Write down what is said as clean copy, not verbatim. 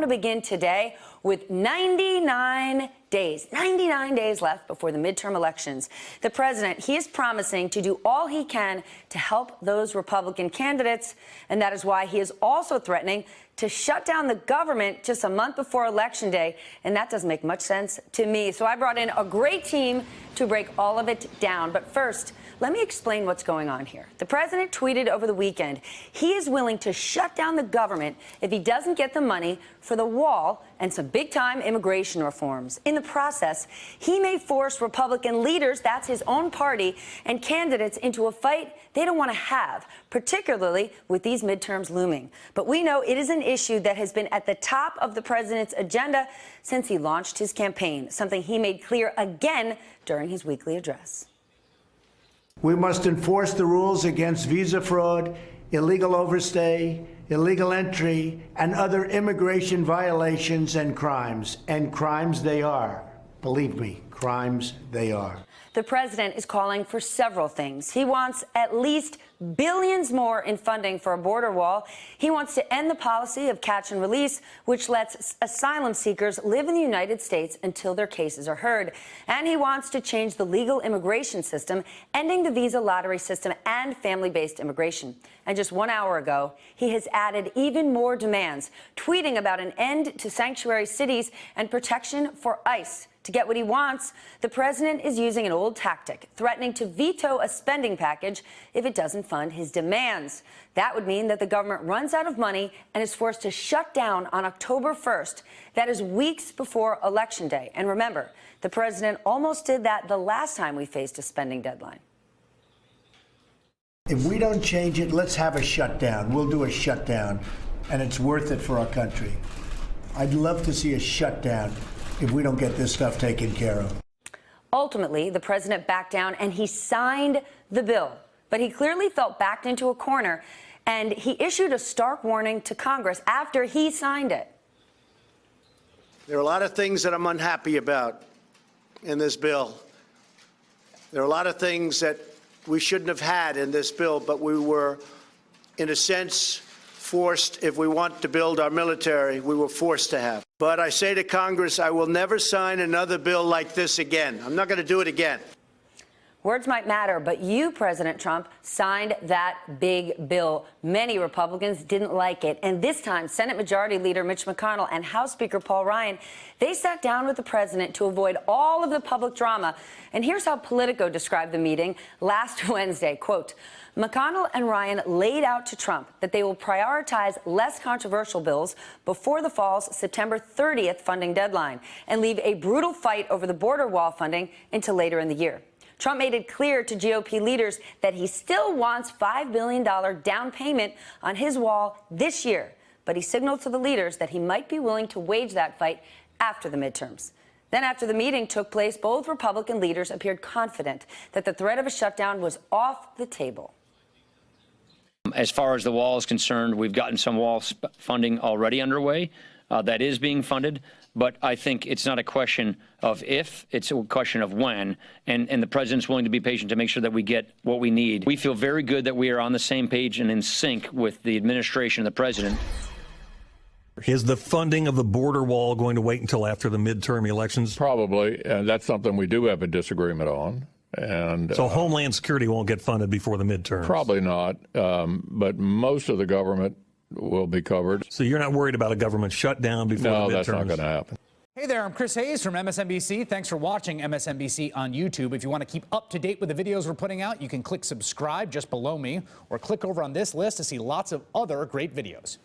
to begin today with 99 days left before the midterm elections. The president, he is promising to do all he can to help those Republican candidates, and that is why he is also threatening to shut down the government just a month before Election Day, and that doesn't make much sense to me. So I brought in a great team to break all of it down. But first, let me explain what's going on here. The president tweeted over the weekend he is willing to shut down the government if he doesn't get the money for the wall and some big-time immigration reforms. In the process, he may force Republican leaders, that's his own party, and candidates into a fight they don't want to have, particularly with these midterms looming. But we know it is an issue that has been at the top of the president's agenda since he launched his campaign, something he made clear again during his weekly address. We must enforce the rules against visa fraud, illegal overstay, illegal entry, and other immigration violations and crimes. And crimes they are. Believe me, crimes they are. The president is calling for several things. He wants at least billions more in funding for a border wall. He wants to end the policy of catch and release, which lets asylum seekers live in the United States until their cases are heard. And he wants to change the legal immigration system, ending the visa lottery system and family-based immigration. And just 1 hour ago, he has added even more demands, tweeting about an end to sanctuary cities and protection for ICE. To get what he wants, the president is using an old tactic, threatening to veto a spending package if it doesn't fund his demands. That would mean that the government runs out of money and is forced to shut down on October 1st. That is weeks before Election Day. And remember, the president almost did that the last time we faced a spending deadline. If we don't change it, let's have a shutdown. We'll do a shutdown, and it's worth it for our country. I'd love to see a shutdown if we don't get this stuff taken care of. Ultimately, the president backed down and he signed the bill. But he clearly felt backed into a corner, and he issued a stark warning to Congress after he signed it. There are a lot of things that I'm unhappy about in this bill. There are a lot of things that we shouldn't have had in this bill, but we were, in a sense, forced. If we want to build our military, we were forced to have. But I say to Congress, I will never sign another bill like this again. I'm not going to do it again. Words might matter, but you, President Trump, signed that big bill. Many Republicans didn't like it. And this time, Senate Majority Leader Mitch McConnell and House Speaker Paul Ryan, they sat down with the president to avoid all of the public drama. And here's how Politico described the meeting last Wednesday. Quote, McConnell and Ryan laid out to Trump that they will prioritize less controversial bills before the fall's September 30th funding deadline and leave a brutal fight over the border wall funding until later in the year. Trump made it clear to GOP leaders that he still wants $5 billion down payment on his wall this year, but he signaled to the leaders that he might be willing to wage that fight after the midterms. Then after the meeting took place, both Republican leaders appeared confident that the threat of a shutdown was off the table. As far as the wall is concerned, we've gotten some wall funding already underway. That is being funded. But I think it's not a question of if, it's a question of when. And the president's willing to be patient to make sure that we get what we need. We feel very good that we are on the same page and in sync with the administration and the president. Is the funding of the border wall going to wait until after the midterm elections? Probably, and that's something we do have a disagreement on. And so Homeland Security won't get funded before the midterms? Probably not, but most of the government will be covered. So you're not worried about a government shutdown before the midterms? No, that's not going to happen. Hey there, I'm Chris Hayes from MSNBC. Thanks for watching MSNBC on YouTube. If you want to keep up to date with the videos we're putting out, you can click subscribe just below me or click over on this list to see lots of other great videos.